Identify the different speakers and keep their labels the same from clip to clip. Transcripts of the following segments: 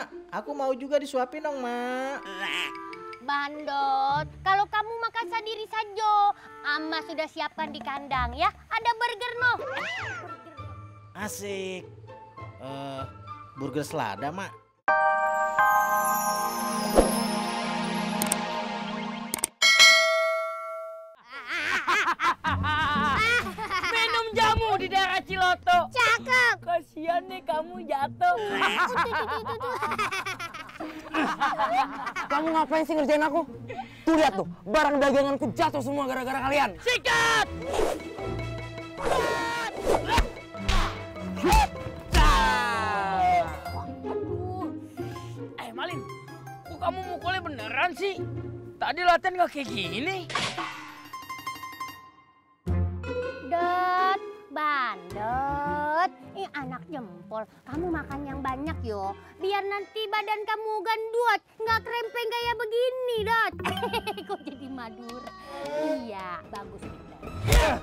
Speaker 1: Mak, aku mau juga disuapin dong, Mak.
Speaker 2: Bandot, kalau kamu makan sendiri saja. Amma sudah siapkan di kandang ya. Ada burger no.
Speaker 1: Asik. Burger selada, Mak.
Speaker 3: Minum jamu di daerah Ciloto.
Speaker 2: Cakep.
Speaker 3: Kasian nih kamu jatuh.
Speaker 4: Kamu ngapain sih ngerjain aku? Tuh lihat tuh, barang daganganku jatuh semua gara-gara kalian.
Speaker 3: Sikat! Aduh. Malin, kok kamu mukulnya beneran sih? Tadi latihan nggak kayak gini.
Speaker 2: Dot, Bandot. Anak jempol, kamu makan yang banyak yo. Biar nanti badan kamu gendut, nggak krempeng kayak begini, Dot. Kok jadi Madura? Iya, bagus pintar.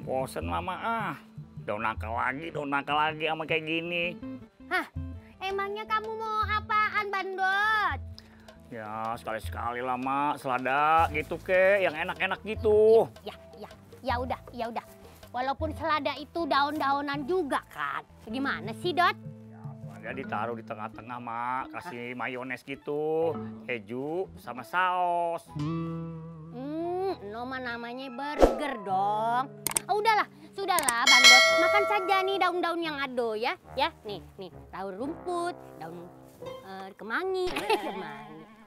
Speaker 3: Bosen mama Don't nakal lagi sama kayak gini.
Speaker 2: Hah, emangnya kamu mau apaan, Bandot?
Speaker 3: Ya sekali-sekali lah mak, selada gitu ke, yang enak-enak gitu.
Speaker 2: Ya udah. Walaupun selada itu daun-daunan juga kan. Gimana sih, Dot?
Speaker 3: Ya ditaruh di tengah-tengah mak, kasih mayones gitu, keju sama saus.
Speaker 2: Noma namanya burger dong. Udahlah, sudahlah Bandot. Makan saja nih daun-daun yang ada ya. Ya, nih, daun rumput, daun kemangi.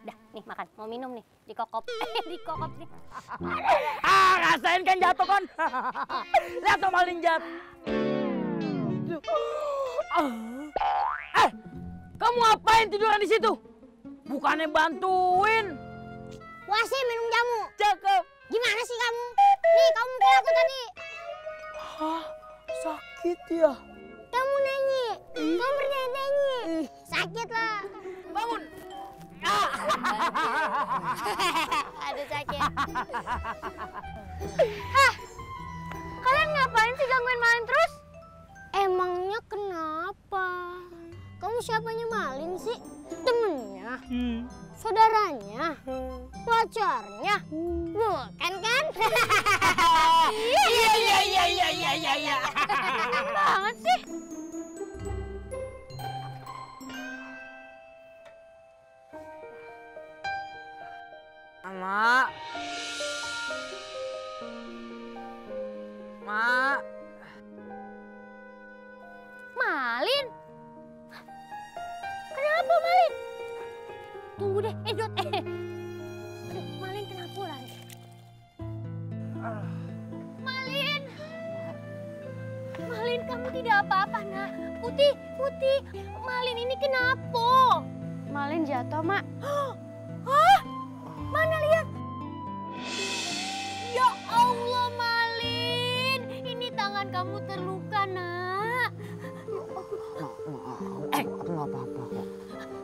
Speaker 2: Dah, nih makan. Mau minum nih, dikokop. Dikokop nih.
Speaker 3: Rasain kan jatuh kan? Lihat tuh Malin jatuh. Kamu ngapain tiduran di situ? Bukannya bantuin.
Speaker 2: Wah sih minum jamu.
Speaker 3: Cakep.
Speaker 2: Gimana sih kamu? Nih kamu mukul aku tadi.
Speaker 3: Hah? Sakit ya?
Speaker 2: Kamu nyanyi. Kamu bernyanyi. Sakit lah.
Speaker 3: Bangun.
Speaker 2: Aduh sakit. Hah? Kalian ngapain sih gangguin Malin terus? Emangnya kenapa? Kamu siapanya Malin sih? Temennya? Saudaranya? Pacarnya? Bukan kan?
Speaker 3: Iya.
Speaker 2: Senang banget sih.
Speaker 4: Mak.
Speaker 2: Malin? Kenapa Malin? Tunggu deh, Dot. Aduh, Malin kenapa lari? Malin, kamu tidak apa-apa, nak. Putih. Malin ini kenapa?
Speaker 5: Malin jatuh, Mak.
Speaker 2: Hah? Mana lihat? Ya Allah, Malin. Ini tangan kamu terluka, nak.
Speaker 4: Aku nggak apa-apa kok.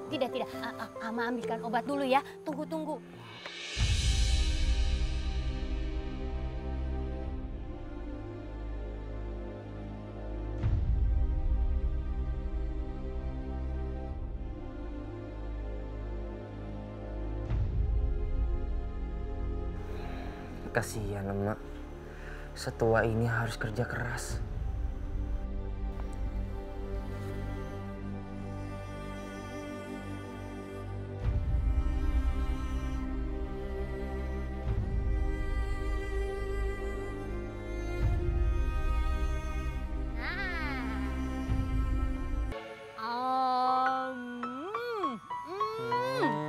Speaker 2: Tidak. Ama ambilkan obat dulu ya. Tunggu.
Speaker 4: Kasihan emak. Setua ini harus kerja keras.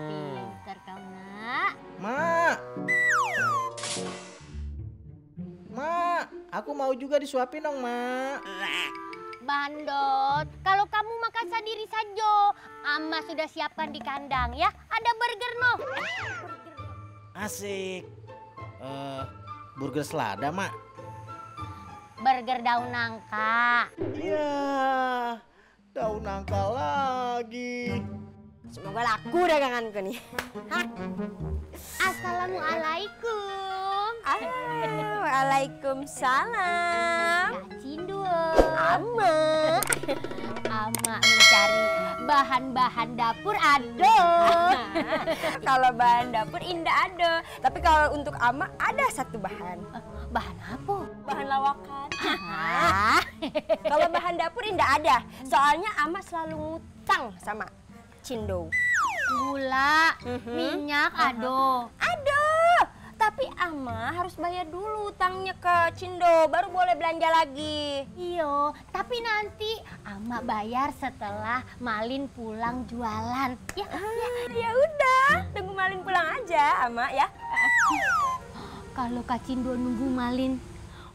Speaker 2: Pintar kau, nak.
Speaker 1: Mak, aku mau juga disuapin dong, Mak.
Speaker 2: Bandot, kalau kamu makan sendiri saja. Amma sudah siapkan di kandang ya. Ada burger no.
Speaker 1: Asik. Burger selada, Mak.
Speaker 2: Burger daun nangka.
Speaker 1: Ya, daun nangka lagi.
Speaker 5: Semoga laku daganganku nih.
Speaker 2: Assalamualaikum.
Speaker 5: Waalaikumsalam.
Speaker 2: Kak Cindul.
Speaker 5: Ama.
Speaker 2: Ama mencari bahan-bahan dapur aduh.
Speaker 5: Kalau bahan dapur Indah ada. Tapi kalau untuk Ama ada satu bahan.
Speaker 2: Bahan apa?
Speaker 5: Bahan lawakan.
Speaker 2: Ah.
Speaker 5: Kalau bahan dapur Indah ada. Soalnya Ama selalu ngutang sama Cindo.
Speaker 2: Gula, minyak, aduh.
Speaker 5: Aduh, tapi Ama harus bayar dulu utangnya ke Cindo, baru boleh belanja lagi.
Speaker 2: Iyo, tapi nanti Ama bayar setelah Malin pulang jualan. Ya,
Speaker 5: Ya udah, tunggu Malin pulang aja, Ama ya.
Speaker 2: kalau Kak Cindo nunggu Malin,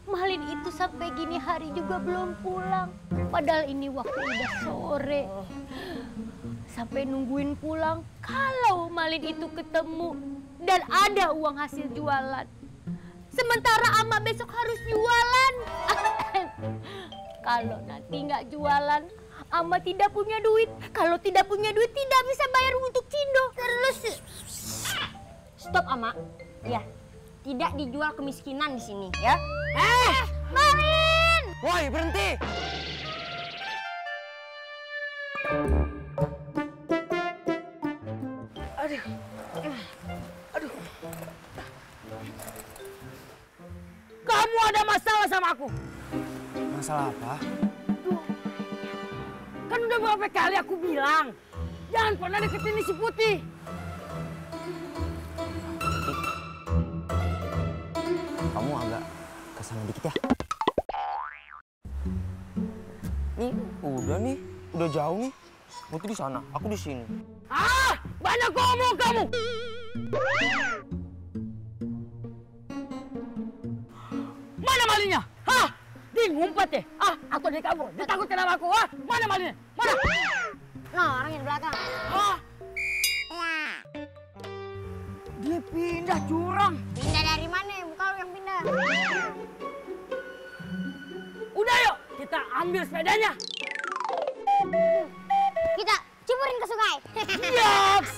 Speaker 2: Malin itu sampai gini hari juga belum pulang. Padahal ini waktu udah sore. Sampai nungguin pulang, kalau Malin itu ketemu dan ada uang hasil jualan. Sementara Ama besok harus jualan. Kalau nanti nggak jualan, Ama tidak punya duit. Kalau tidak punya duit, tidak bisa bayar untuk Cindo. Terus,
Speaker 5: Stop, Ama. Ya, tidak dijual kemiskinan di sini ya.
Speaker 2: Malin!
Speaker 4: Woi, berhenti!
Speaker 3: Kamu ada masalah sama aku?
Speaker 4: Masalah apa?
Speaker 3: Kan udah berapa kali aku bilang, jangan pernah deketin si Putih.
Speaker 4: Kamu agak kesana dikit ya. Nih, udah jauh nih. Putih di sana, aku di sini.
Speaker 3: Ah, banyak ngomong kamu. Mana malingnya? Hah? Dia ngumpet ya? Ah, aku dia kabur. Dia takut kenapa aku? Ah, mana malingnya? Mana?
Speaker 5: Nah, orang yang di belakang.
Speaker 3: Ah. Dia pindah jurang.
Speaker 5: Pindah dari mana? Bukan lu yang pindah.
Speaker 3: Udah yuk, kita ambil sepedanya.
Speaker 2: Kita cipurin ke sungai.
Speaker 3: Yaks!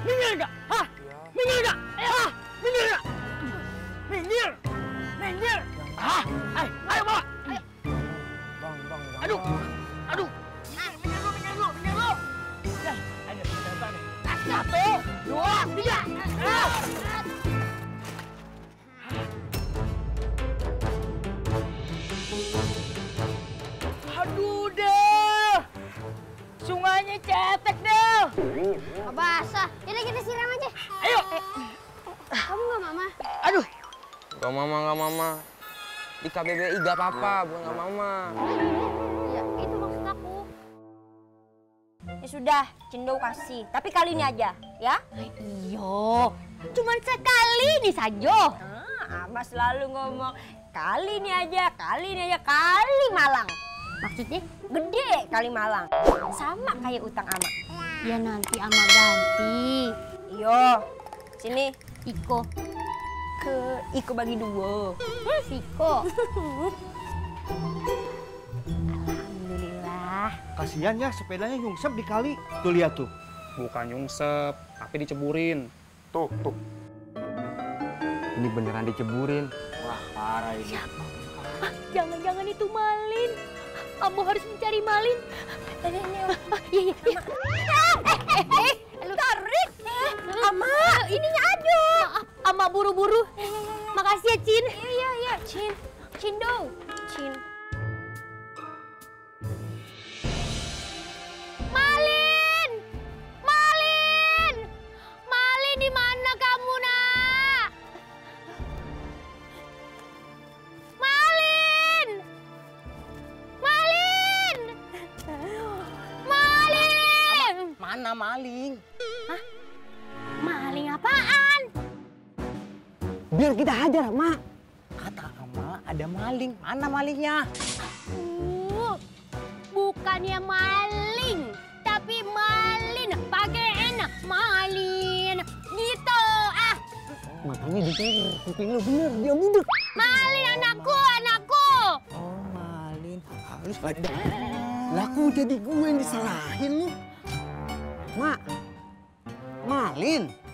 Speaker 3: Minggir nggak? Hah? Minggir nggak? Hah? Minggir nggak? Minggir! Minggir! Ah, ayo bawa! Ayo!
Speaker 4: Bang.
Speaker 3: Aduh! Aduh! Minggir dulu! Ya, ayo kita coba nih. 1, 2, 3! Ah! Aduh deh! Sungainya cetek deh!
Speaker 2: Basah. Jadi kita siram aja.
Speaker 3: Ayo!
Speaker 2: Kamu nggak mama?
Speaker 3: Aduh!
Speaker 4: Gak mama. Di KBBI gak apa-apa, bukan gak mama.
Speaker 2: Ya, itu maksud aku.
Speaker 5: Ya sudah, Cindo kasih. Tapi kali ini aja, ya.
Speaker 2: Iyo, cuman sekali nih saja.
Speaker 5: Ama selalu ngomong kali ini aja, kali Malang.
Speaker 2: Maksudnya?
Speaker 5: Gede kali Malang. Sama kayak utang Ama.
Speaker 2: Ya nanti Ama ganti.
Speaker 5: Iyo, sini
Speaker 2: Iko.
Speaker 5: ke Iko bagi 2.
Speaker 2: Siko. Alhamdulillah.
Speaker 6: Kasihan ya sepedanya nyungsep di kali. Tuh lihat tuh.
Speaker 7: Bukan nyungsep, tapi diceburin. Tuh.
Speaker 4: Ini beneran diceburin.
Speaker 3: Wah, parah ini.
Speaker 2: Jangan-jangan itu Malin. Kamu harus mencari Malin. Iya. Tarik.
Speaker 5: Ama, ininya ada.
Speaker 2: Maaf, Ama buru-buru. Makasih ya, Cin.
Speaker 5: Iya, Cindo.
Speaker 2: Malin! Malin di mana kamu, Nak? Malin!
Speaker 4: Mana maling?
Speaker 2: Maling apaan?
Speaker 4: Biar kita hajar, Mak. Kata Ama ada maling. Mana malingnya?
Speaker 2: Bukannya maling, tapi malin. Pakai enak, malin. Gitu, ah.
Speaker 4: Matanya dicengker, kuping lu bener, dia budek.
Speaker 2: Malin anakku.
Speaker 4: Oh, malin. Halus ada. Laku jadi gue yang disalahin lu. Mak, Marlin.